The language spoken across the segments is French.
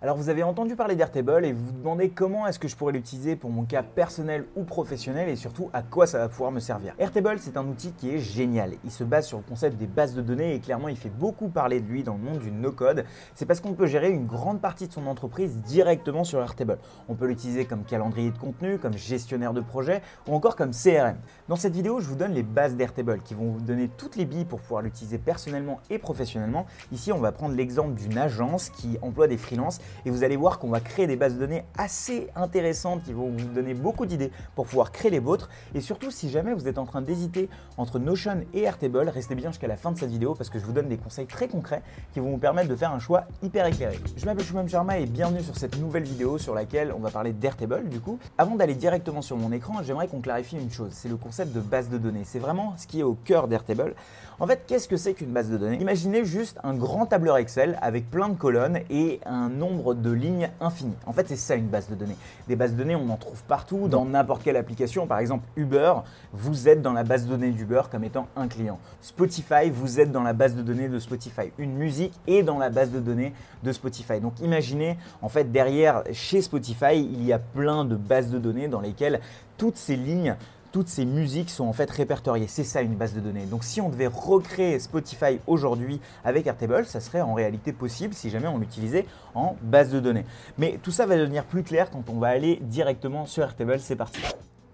Alors vous avez entendu parler d'Airtable et vous vous demandez comment est-ce que je pourrais l'utiliser pour mon cas personnel ou professionnel et surtout à quoi ça va pouvoir me servir. Airtable, c'est un outil qui est génial. Il se base sur le concept des bases de données et clairement il fait beaucoup parler de lui dans le monde du no-code. C'est parce qu'on peut gérer une grande partie de son entreprise directement sur Airtable. On peut l'utiliser comme calendrier de contenu, comme gestionnaire de projet ou encore comme CRM. Dans cette vidéo, je vous donne les bases d'Airtable qui vont vous donner toutes les billes pour pouvoir l'utiliser personnellement et professionnellement. Ici, on va prendre l'exemple d'une agence qui emploie des freelances. Et vous allez voir qu'on va créer des bases de données assez intéressantes qui vont vous donner beaucoup d'idées pour pouvoir créer les vôtres. Et surtout, si jamais vous êtes en train d'hésiter entre Notion et Airtable, restez bien jusqu'à la fin de cette vidéo parce que je vous donne des conseils très concrets qui vont vous permettre de faire un choix hyper éclairé. Je m'appelle Shubham Sharma et bienvenue sur cette nouvelle vidéo sur laquelle on va parler d'Airtable du coup. Avant d'aller directement sur mon écran, j'aimerais qu'on clarifie une chose, c'est le concept de base de données. C'est vraiment ce qui est au cœur d'Airtable. En fait, qu'est-ce que c'est qu'une base de données? Imaginez juste un grand tableur Excel avec plein de colonnes et un nombre de lignes infini. En fait, c'est ça une base de données. Des bases de données, on en trouve partout, dans n'importe quelle application. Par exemple, Uber, vous êtes dans la base de données d'Uber comme étant un client. Spotify, vous êtes dans la base de données de Spotify. Une musique est dans la base de données de Spotify. Donc imaginez, en fait, derrière, chez Spotify, il y a plein de bases de données dans lesquelles toutes ces lignes, toutes ces musiques sont en fait répertoriées. C'est ça une base de données. Donc si on devait recréer Spotify aujourd'hui avec Airtable, ça serait en réalité possible si jamais on l'utilisait en base de données. Mais tout ça va devenir plus clair quand on va aller directement sur Airtable. C'est parti.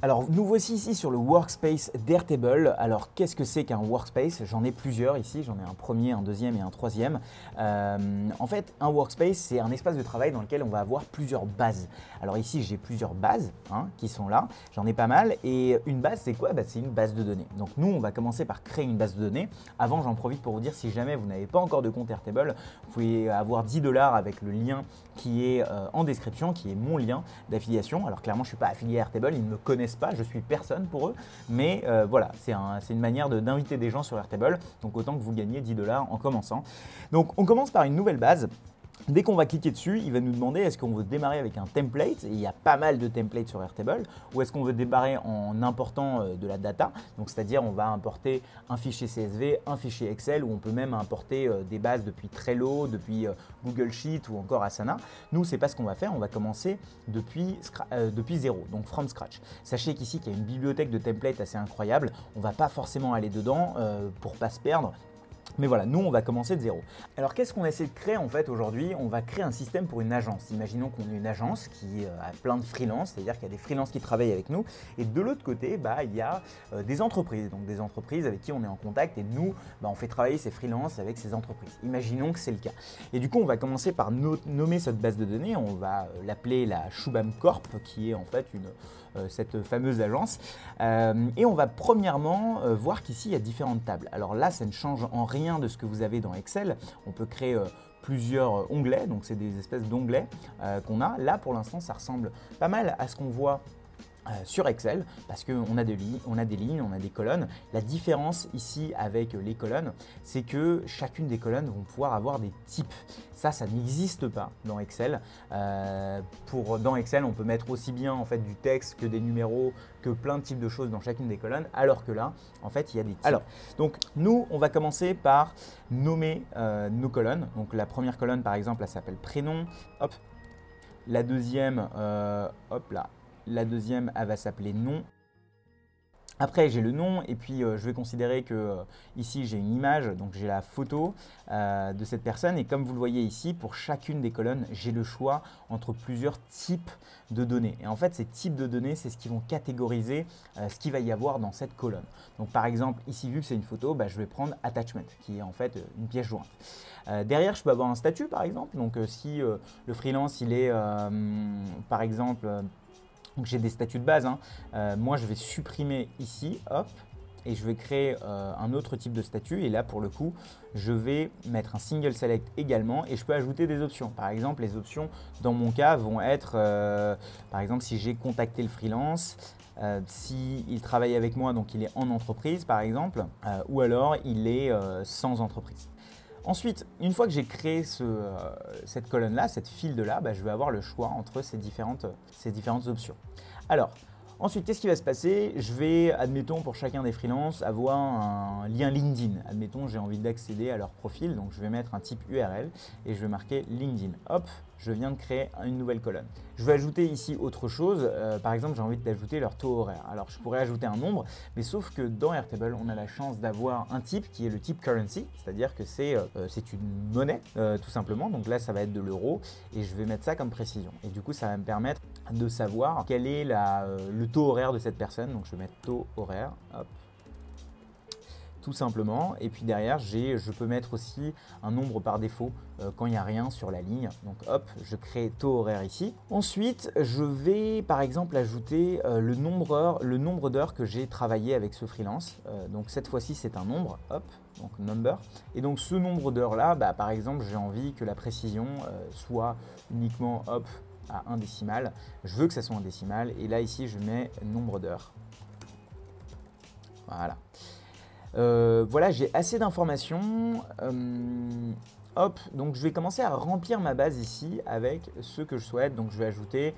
Alors nous voici ici sur le workspace d'Airtable. Alors qu'est-ce que c'est qu'un workspace? J'en ai plusieurs ici, j'en ai un premier, un deuxième et un troisième. En fait, un workspace, c'est un espace de travail dans lequel on va avoir plusieurs bases. Alors ici, j'ai plusieurs bases qui sont là, j'en ai pas mal. Et une base, c'est quoi? C'est une base de données. Donc nous, on va commencer par créer une base de données. Avant, j'en profite pour vous dire, si jamais vous n'avez pas encore de compte Airtable, vous pouvez avoir 10 $ avec le lien qui est en description, qui est mon lien d'affiliation. Alors clairement, je ne suis pas affilié à Airtable, ils ne me connaissent pas, je suis personne pour eux, mais voilà, c'est une manière d'inviter des gens sur Airtable, donc autant que vous gagnez 10 $ en commençant. Donc on commence par une nouvelle base. Dès qu'on va cliquer dessus, il va nous demander est-ce qu'on veut démarrer avec un template, et il y a pas mal de templates sur Airtable, ou est-ce qu'on veut démarrer en important de la data, donc c'est-à-dire on va importer un fichier CSV, un fichier Excel, ou on peut même importer des bases depuis Trello, depuis Google Sheet ou encore Asana. Nous, c'est pas ce qu'on va faire, on va commencer depuis zéro, donc from scratch. Sachez qu'ici, il y a une bibliothèque de templates assez incroyable, on va pas forcément aller dedans pour pas se perdre. Mais voilà, nous, on va commencer de zéro. Alors, qu'est-ce qu'on essaie de créer en fait aujourd'hui? On va créer un système pour une agence. Imaginons qu'on ait une agence qui a plein de freelances, c'est-à-dire qu'il y a des freelances qui travaillent avec nous. Et de l'autre côté, il y a des entreprises, donc des entreprises avec qui on est en contact. Et nous, on fait travailler ces freelances avec ces entreprises. Imaginons que c'est le cas. Et du coup, on va commencer par nommer cette base de données. On va l'appeler la Shubham Corp, qui est en fait cette fameuse agence. Et on va premièrement voir qu'ici, il y a différentes tables. Alors là, ça ne change en rien de ce que vous avez dans Excel. On peut créer plusieurs onglets, donc c'est des espèces d'onglets qu'on a. Là, pour l'instant, ça ressemble pas mal à ce qu'on voit sur Excel, parce qu'on a des lignes, on a des colonnes. La différence ici avec les colonnes, c'est que chacune des colonnes vont pouvoir avoir des types. Ça n'existe pas dans Excel. Dans Excel, on peut mettre aussi bien en fait du texte que des numéros, que plein de types de choses dans chacune des colonnes, alors que là, en fait, il y a des types. Alors, donc nous, on va commencer par nommer nos colonnes. Donc la première colonne, par exemple, elle s'appelle prénom. Hop. La deuxième, hop là. La deuxième, elle va s'appeler nom. Après, j'ai le nom et puis je vais considérer que ici, j'ai une image, donc j'ai la photo de cette personne. Et comme vous le voyez ici, pour chacune des colonnes, j'ai le choix entre plusieurs types de données. Et en fait, ces types de données, c'est ce qui vont catégoriser ce qu'il va y avoir dans cette colonne. Donc par exemple, ici, vu que c'est une photo, je vais prendre attachment, qui est en fait une pièce jointe. Derrière, je peux avoir un statut, par exemple. Donc si le freelance, il est, par exemple… donc j'ai des statuts de base. Moi, je vais supprimer ici, hop, et je vais créer un autre type de statut. Et là, pour le coup, je vais mettre un single select également et je peux ajouter des options. Par exemple, les options, dans mon cas, vont être, par exemple, si j'ai contacté le freelance, s'il travaille avec moi, donc il est en entreprise, par exemple, ou alors il est sans entreprise. Ensuite, une fois que j'ai créé cette colonne-là, cette field-là, je vais avoir le choix entre ces différentes options. Alors, ensuite, qu'est-ce qui va se passer? Je vais, admettons, pour chacun des freelances, avoir un lien LinkedIn. Admettons, j'ai envie d'accéder à leur profil, donc je vais mettre un type URL et je vais marquer LinkedIn. Hop, je viens de créer une nouvelle colonne. Je vais ajouter ici autre chose. Par exemple, j'ai envie d'ajouter leur taux horaire. Alors, je pourrais ajouter un nombre, mais sauf que dans Airtable, on a la chance d'avoir un type qui est le type currency, c'est-à-dire que c'est une monnaie, tout simplement. Donc là, ça va être de l'euro et je vais mettre ça comme précision. Et du coup, ça va me permettre de savoir quel est le taux horaire de cette personne. Donc, je vais mettre taux horaire, hop, tout simplement. Et puis derrière, je peux mettre aussi un nombre par défaut quand il n'y a rien sur la ligne. Donc hop, je crée taux horaire ici. Ensuite, je vais par exemple ajouter le nombre d'heures que j'ai travaillé avec ce freelance. Donc cette fois-ci, c'est un nombre, hop, donc number. Et donc ce nombre d'heures là, par exemple, j'ai envie que la précision soit uniquement hop à 1 décimal. Je veux que ça soit 1 décimal. Et là ici, je mets nombre d'heures. Voilà. Voilà, j'ai assez d'informations. Hop, donc je vais commencer à remplir ma base ici avec ce que je souhaite. Donc je vais ajouter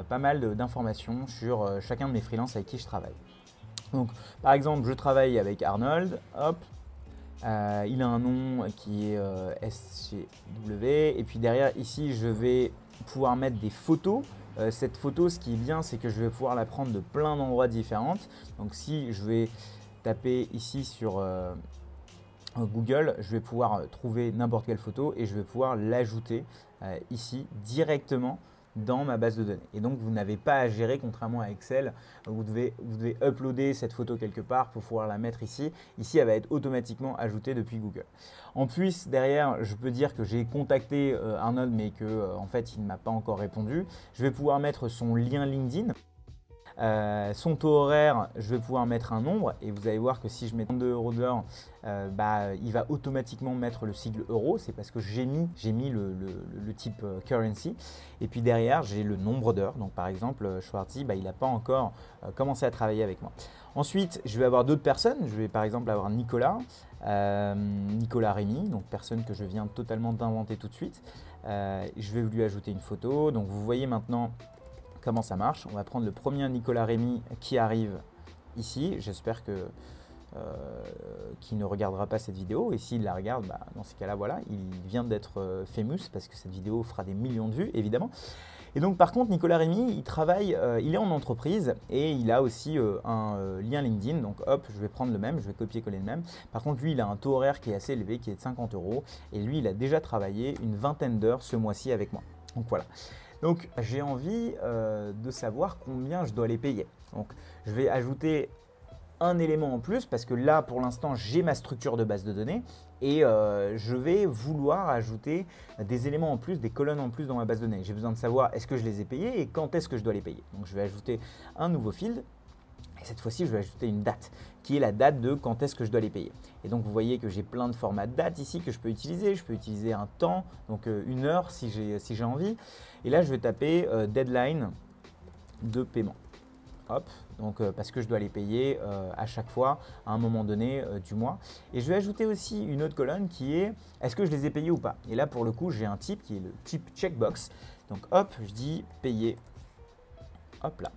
pas mal d'informations sur chacun de mes freelances avec qui je travaille. Donc par exemple, je travaille avec Arnold. Hop, il a un nom qui est SCW. Et puis derrière ici, je vais pouvoir mettre des photos. Cette photo, ce qui est bien, c'est que je vais pouvoir la prendre de plein d'endroits différents. Donc si je vais taper ici sur Google, je vais pouvoir trouver n'importe quelle photo et je vais pouvoir l'ajouter ici directement dans ma base de données. Et donc, vous n'avez pas à gérer, contrairement à Excel, vous devez uploader cette photo quelque part pour pouvoir la mettre ici. Ici, elle va être automatiquement ajoutée depuis Google. En plus, derrière, je peux dire que j'ai contacté Arnold, mais que en fait, il ne m'a pas encore répondu. Je vais pouvoir mettre son lien LinkedIn. Son taux horaire, je vais pouvoir mettre un nombre et vous allez voir que si je mets 32 € de l'heure, il va automatiquement mettre le sigle euro. C'est parce que j'ai mis le type currency. Et puis derrière, j'ai le nombre d'heures. Donc par exemple, Schwartzy, il n'a pas encore commencé à travailler avec moi. Ensuite, je vais avoir d'autres personnes. Je vais par exemple avoir Nicolas Rémy, donc personne que je viens totalement d'inventer tout de suite. Je vais lui ajouter une photo. Donc vous voyez maintenant comment ça marche. On va prendre le premier Nicolas Rémy qui arrive ici. J'espère qu'il ne regardera pas cette vidéo. Et s'il la regarde, dans ces cas-là, voilà, il vient d'être famous parce que cette vidéo fera des millions de vues, évidemment. Et donc, par contre, Nicolas Rémy, il travaille, il est en entreprise et il a aussi un lien LinkedIn. Donc, hop, je vais prendre le même, je vais copier-coller le même. Par contre, lui, il a un taux horaire qui est assez élevé, qui est de 50 € et lui, il a déjà travaillé une vingtaine d'heures ce mois-ci avec moi. Donc, voilà. Donc, j'ai envie de savoir combien je dois les payer. Donc, je vais ajouter un élément en plus parce que là, pour l'instant, j'ai ma structure de base de données et je vais vouloir ajouter des éléments en plus, des colonnes en plus dans ma base de données. J'ai besoin de savoir est-ce que je les ai payés et quand est-ce que je dois les payer. Donc, je vais ajouter un nouveau field. Et cette fois-ci, je vais ajouter une date, qui est la date de quand est-ce que je dois les payer. Et donc, vous voyez que j'ai plein de formats de date ici que je peux utiliser. Je peux utiliser un temps, donc une heure si j'ai envie. Et là, je vais taper deadline de paiement. Hop, donc parce que je dois les payer à chaque fois à un moment donné du mois. Et je vais ajouter aussi une autre colonne qui est est-ce que je les ai payés ou pas. Et là, pour le coup, j'ai un type qui est le type checkbox. Donc, hop, je dis payer. Hop là.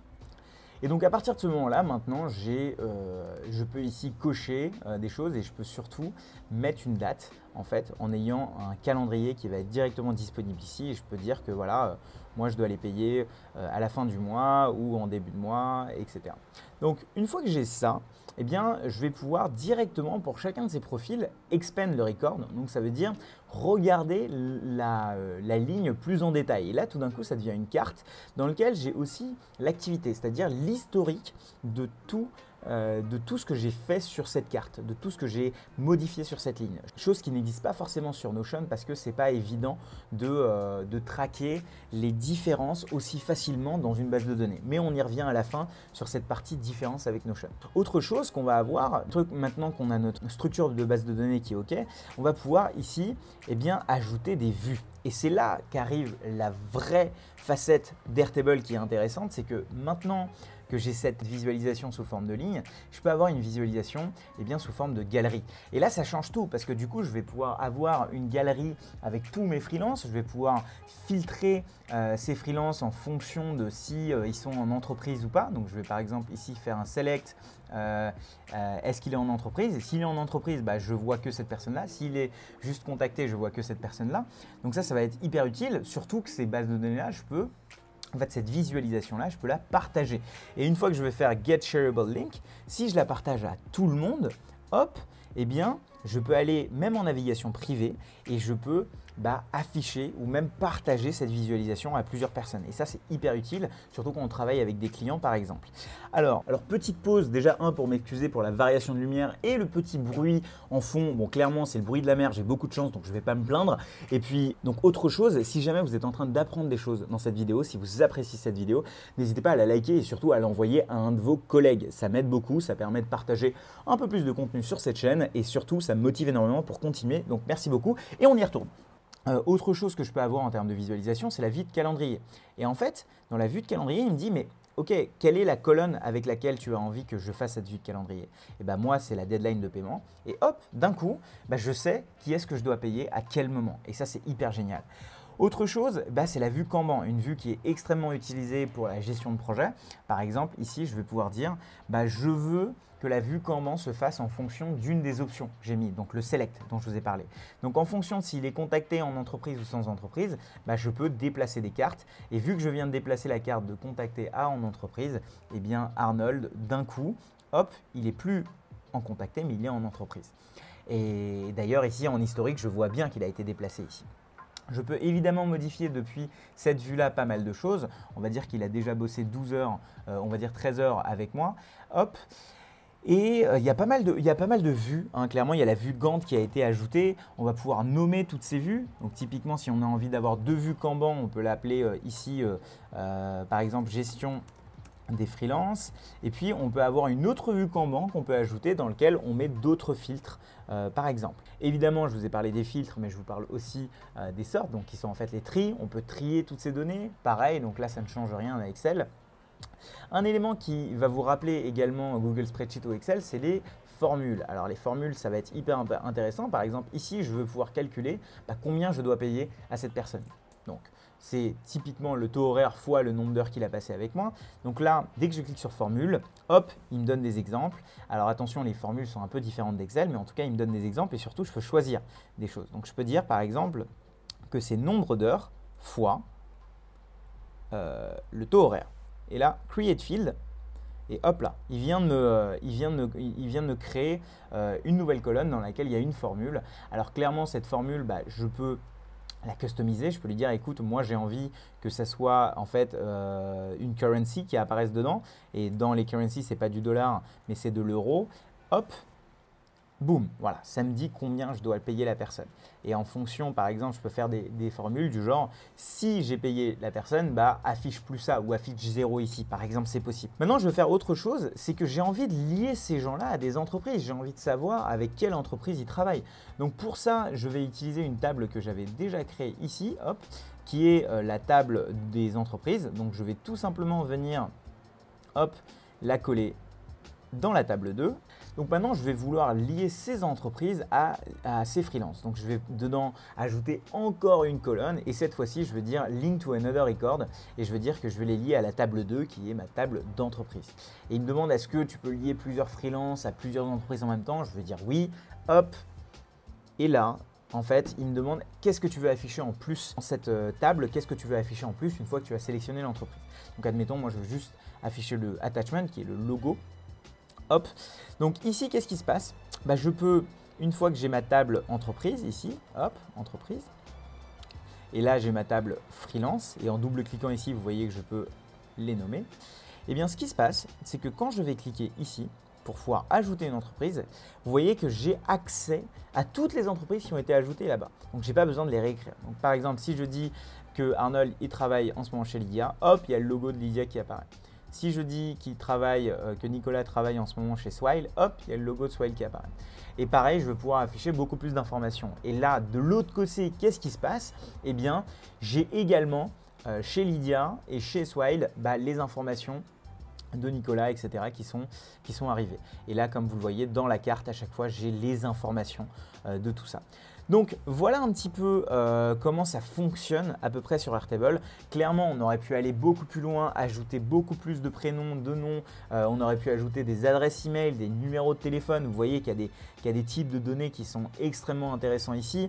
Et donc à partir de ce moment-là, maintenant, je peux ici cocher des choses et je peux surtout mettre une date en fait en ayant un calendrier qui va être directement disponible ici et je peux dire que voilà, moi je dois les payer à la fin du mois ou en début de mois, etc. Donc une fois que j'ai ça, eh bien, je vais pouvoir directement pour chacun de ces profils expand le record. Donc ça veut dire regarder la ligne plus en détail. Et là, tout d'un coup, ça devient une carte dans laquelle j'ai aussi l'activité, c'est-à-dire l'historique de tout ce que j'ai fait sur cette carte, de tout ce que j'ai modifié sur cette ligne. Chose qui n'existe pas forcément sur Notion parce que c'est pas évident de traquer les différences aussi facilement dans une base de données. Mais on y revient à la fin sur cette partie différence avec Notion. Autre chose qu'on va avoir, maintenant qu'on a notre structure de base de données qui est OK, on va pouvoir ici ajouter des vues. Et c'est là qu'arrive la vraie facette d'Airtable qui est intéressante, c'est que maintenant que j'ai cette visualisation sous forme de ligne, je peux avoir une visualisation sous forme de galerie. Et là, ça change tout parce que du coup, je vais pouvoir avoir une galerie avec tous mes freelances. Je vais pouvoir filtrer ces freelances en fonction de si ils sont en entreprise ou pas. Donc, je vais par exemple ici faire un select. Est-ce qu'il est en entreprise? Et s'il est en entreprise, je vois que cette personne-là. S'il est juste contacté, je vois que cette personne-là. Donc ça va être hyper utile, surtout que ces bases de données-là, cette visualisation-là, je peux la partager. Et une fois que je vais faire Get Shareable Link, si je la partage à tout le monde, hop, je peux aller même en navigation privée et je peux afficher ou même partager cette visualisation à plusieurs personnes. Et ça, c'est hyper utile, surtout quand on travaille avec des clients, par exemple. Alors petite pause, déjà pour m'excuser pour la variation de lumière et le petit bruit en fond. Bon, clairement, c'est le bruit de la mer, j'ai beaucoup de chance, donc je ne vais pas me plaindre. Et puis, donc autre chose, si jamais vous êtes en train d'apprendre des choses dans cette vidéo, si vous appréciez cette vidéo, n'hésitez pas à la liker et surtout à l'envoyer à un de vos collègues. Ça m'aide beaucoup, ça permet de partager un peu plus de contenu sur cette chaîne et surtout, ça me motive énormément pour continuer. Donc, merci beaucoup et on y retourne. Autre chose que je peux avoir en termes de visualisation, c'est la vue de calendrier. Et en fait, dans la vue de calendrier, il me dit, mais ok, quelle est la colonne avec laquelle tu as envie que je fasse cette vue de calendrier? Et moi, c'est la deadline de paiement. Et hop, d'un coup, je sais qui est-ce que je dois payer à quel moment. Et ça, c'est hyper génial. Autre chose, c'est la vue Kanban, une vue qui est extrêmement utilisée pour la gestion de projet. Par exemple, ici, je vais pouvoir dire, je veux que la vue Kanban se fasse en fonction d'une des options que j'ai mis, donc le select dont je vous ai parlé. Donc en fonction de s'il est contacté en entreprise ou sans entreprise, je peux déplacer des cartes. Et vu que je viens de déplacer la carte de contacté à en entreprise, Arnold, d'un coup, hop, il n'est plus en contacté, mais il est en entreprise. Et d'ailleurs, ici en historique, je vois bien qu'il a été déplacé ici. Je peux évidemment modifier depuis cette vue-là pas mal de choses. On va dire qu'il a déjà bossé 12 heures, on va dire 13 heures avec moi. Hop. Et il y a pas mal de vues. Clairement, il y a la vue Gantt qui a été ajoutée. On va pouvoir nommer toutes ces vues. Donc typiquement, si on a envie d'avoir deux vues Kanban, on peut l'appeler ici, par exemple, gestion des freelances. Et puis, on peut avoir une autre vue Kanban qu'on peut ajouter dans lequel on met d'autres filtres, par exemple. Évidemment, je vous ai parlé des filtres, mais je vous parle aussi des sortes, donc qui sont en fait les tris. On peut trier toutes ces données. Pareil, donc là, ça ne change rien à Excel. Un élément qui va vous rappeler également Google Spreadsheet ou Excel, c'est les formules. Alors les formules, ça va être hyper intéressant. Par exemple, ici, je veux pouvoir calculer combien je dois payer à cette personne. Donc, c'est typiquement le taux horaire fois le nombre d'heures qu'il a passé avec moi. Donc là, dès que je clique sur formule, hop, il me donne des exemples. Alors attention, les formules sont un peu différentes d'Excel, mais en tout cas, il me donne des exemples et surtout, je peux choisir des choses. Donc, je peux dire par exemple que c'est nombre d'heures fois le taux horaire. Et là, Create Field, et hop là, il vient de me créer une nouvelle colonne dans laquelle il y a une formule. Alors clairement, cette formule, je peux la customiser. Je peux lui dire, écoute, moi j'ai envie que ça soit en fait une currency qui apparaisse dedans. Et dans les currencies, ce n'est pas du dollar, mais c'est de l'euro. Hop, boum, voilà, ça me dit combien je dois payer la personne. Et en fonction, par exemple, je peux faire des formules du genre, si j'ai payé la personne, affiche plus ça ou affiche 0 ici, par exemple, c'est possible. Maintenant, je veux faire autre chose, c'est que j'ai envie de lier ces gens-là à des entreprises. J'ai envie de savoir avec quelle entreprise ils travaillent. Donc pour ça, je vais utiliser une table que j'avais déjà créée ici, hop, qui est la table des entreprises. Donc je vais tout simplement venir, hop, la coller dans la table 2. Donc maintenant, je vais vouloir lier ces entreprises à ces freelances. Donc je vais dedans ajouter encore une colonne et cette fois-ci, je vais dire Link to another record et je vais dire que je vais les lier à la table 2 qui est ma table d'entreprise. Et il me demande est-ce que tu peux lier plusieurs freelances à plusieurs entreprises en même temps? Je vais dire oui, hop. Et là, en fait, il me demande qu'est-ce que tu veux afficher en plus dans cette table, qu'est-ce que tu veux afficher en plus une fois que tu as sélectionné l'entreprise. Donc admettons, moi je veux juste afficher le attachment qui est le logo. Hop, donc ici, qu'est-ce qui se passe? Je peux, une fois que j'ai ma table entreprise ici, hop, entreprise, et là j'ai ma table freelance, et en double-cliquant ici, vous voyez que je peux les nommer. Et bien, ce qui se passe, c'est que quand je vais cliquer ici, pour pouvoir ajouter une entreprise, vous voyez que j'ai accès à toutes les entreprises qui ont été ajoutées là-bas. Donc, je n'ai pas besoin de les réécrire. Donc, par exemple, si je dis que Arnold il travaille en ce moment chez Lydia, hop, il y a le logo de Lydia qui apparaît. Si je dis que Nicolas travaille en ce moment chez Swile, hop, il y a le logo de Swile qui apparaît. Et pareil, je vais pouvoir afficher beaucoup plus d'informations. Et là, de l'autre côté, qu'est-ce qui se passe? Eh bien, j'ai également chez Lydia et chez Swile les informations de Nicolas, etc. qui sont arrivés. Et là, comme vous le voyez, dans la carte, à chaque fois, j'ai les informations de tout ça. Donc voilà un petit peu comment ça fonctionne à peu près sur Airtable. Clairement, on aurait pu aller beaucoup plus loin, ajouter beaucoup plus de prénoms, de noms, on aurait pu ajouter des adresses email, des numéros de téléphone. Vous voyez qu'il y a des types de données qui sont extrêmement intéressants ici.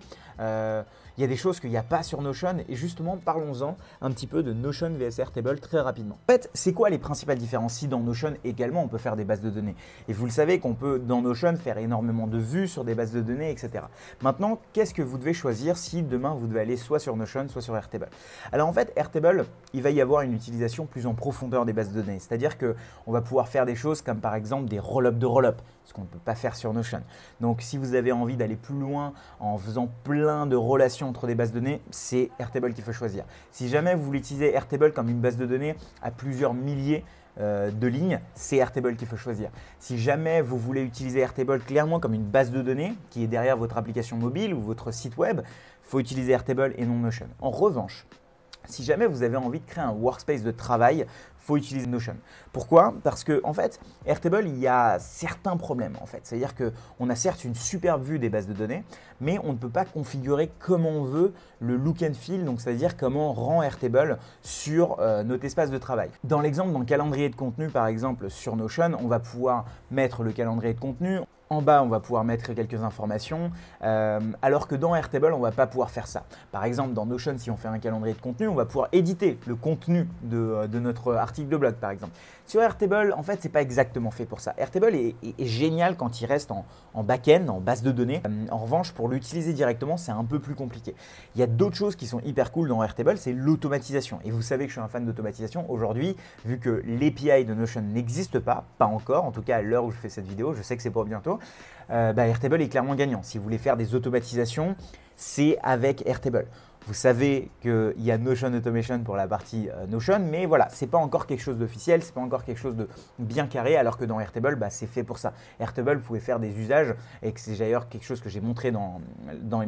Il y a des choses qu'il n'y a pas sur Notion et justement, parlons-en un petit peu de Notion vs Airtable très rapidement. En fait, c'est quoi les principales différences? Si dans Notion également, on peut faire des bases de données. Et vous le savez qu'on peut dans Notion faire énormément de vues sur des bases de données, etc. Maintenant, qu'est-ce que vous devez choisir si demain vous devez aller soit sur Notion, soit sur Airtable? Alors en fait, Airtable, il va y avoir une utilisation plus en profondeur des bases de données. C'est-à-dire qu'on va pouvoir faire des choses comme par exemple des roll-up de roll-up, ce qu'on ne peut pas faire sur Notion. Donc si vous avez envie d'aller plus loin en faisant plein de relations entre des bases de données, c'est Airtable qu'il faut choisir. Si jamais vous voulez utiliser Airtable comme une base de données à plusieurs milliers de lignes, c'est Airtable qu'il faut choisir. Si jamais vous voulez utiliser Airtable clairement comme une base de données qui est derrière votre application mobile ou votre site web, il faut utiliser Airtable et non Notion. En revanche, si jamais vous avez envie de créer un workspace de travail, il faut utiliser Notion. Pourquoi? Parce que en fait, Airtable, il y a certains problèmes en fait. C'est-à-dire qu'on a certes une superbe vue des bases de données, mais on ne peut pas configurer comme on veut le look and feel, donc c'est-à-dire comment on rend Airtable sur notre espace de travail. Dans l'exemple, dans le calendrier de contenu par exemple sur Notion, on va pouvoir mettre le calendrier de contenu. En bas, on va pouvoir mettre quelques informations, alors que dans Airtable, on ne va pas pouvoir faire ça. Par exemple, dans Notion, si on fait un calendrier de contenu, on va pouvoir éditer le contenu de notre article de blog, par exemple. Sur Airtable, en fait, ce n'est pas exactement fait pour ça. Airtable est génial quand il reste en back-end, en base de données. En revanche, pour l'utiliser directement, c'est un peu plus compliqué. Il y a d'autres choses qui sont hyper cool dans Airtable, c'est l'automatisation. Et vous savez que je suis un fan d'automatisation. Aujourd'hui, vu que l'API de Notion n'existe pas encore, en tout cas à l'heure où je fais cette vidéo, je sais que c'est pour bientôt, Airtable est clairement gagnant. Si vous voulez faire des automatisations, c'est avec Airtable. Vous savez qu'il y a Notion Automation pour la partie Notion, mais voilà, ce n'est pas encore quelque chose d'officiel, ce n'est pas encore quelque chose de bien carré, alors que dans Airtable, c'est fait pour ça. Airtable, vous pouvez faire des usages, et c'est d'ailleurs quelque chose que j'ai montré dans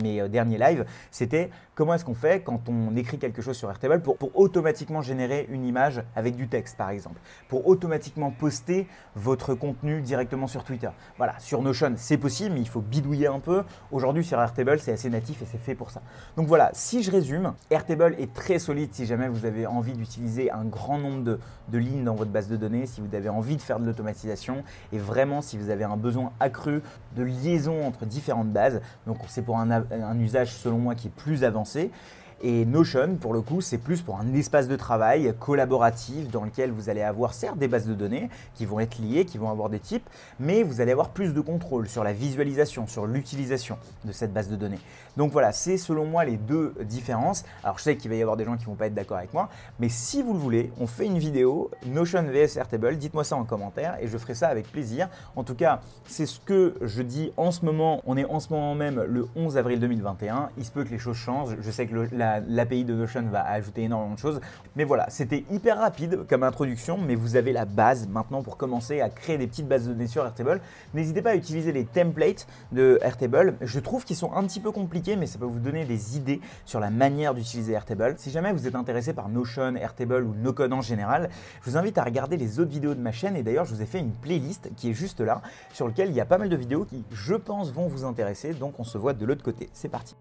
mes derniers lives, c'était comment est-ce qu'on fait quand on écrit quelque chose sur Airtable pour automatiquement générer une image avec du texte, par exemple, pour automatiquement poster votre contenu directement sur Twitter. Voilà, sur Notion, c'est possible, mais il faut bidouiller un peu. Aujourd'hui, sur Airtable, c'est assez natif et c'est fait pour ça. Donc voilà, si je résume, Airtable est très solide si jamais vous avez envie d'utiliser un grand nombre de lignes dans votre base de données, si vous avez envie de faire de l'automatisation et vraiment si vous avez un besoin accru de liaison entre différentes bases. Donc c'est pour un usage selon moi qui est plus avancé. Et Notion, pour le coup, c'est plus pour un espace de travail collaboratif dans lequel vous allez avoir certes des bases de données qui vont être liées, qui vont avoir des types, mais vous allez avoir plus de contrôle sur la visualisation, sur l'utilisation de cette base de données. Donc voilà, c'est selon moi les deux différences. Alors je sais qu'il va y avoir des gens qui ne vont pas être d'accord avec moi, mais si vous le voulez, on fait une vidéo Notion vs Airtable, dites-moi ça en commentaire et je ferai ça avec plaisir. En tout cas, c'est ce que je dis en ce moment. On est en ce moment même le 11 avril 2021. Il se peut que les choses changent. Je sais que l'API de Notion va ajouter énormément de choses. Mais voilà, c'était hyper rapide comme introduction, mais vous avez la base maintenant pour commencer à créer des petites bases de données sur Airtable. N'hésitez pas à utiliser les templates de Airtable. Je trouve qu'ils sont un petit peu compliqués, mais ça peut vous donner des idées sur la manière d'utiliser Airtable. Si jamais vous êtes intéressé par Notion, Airtable ou NoCode en général, je vous invite à regarder les autres vidéos de ma chaîne. Et d'ailleurs, je vous ai fait une playlist qui est juste là, sur laquelle il y a pas mal de vidéos qui, je pense, vont vous intéresser. Donc, on se voit de l'autre côté. C'est parti.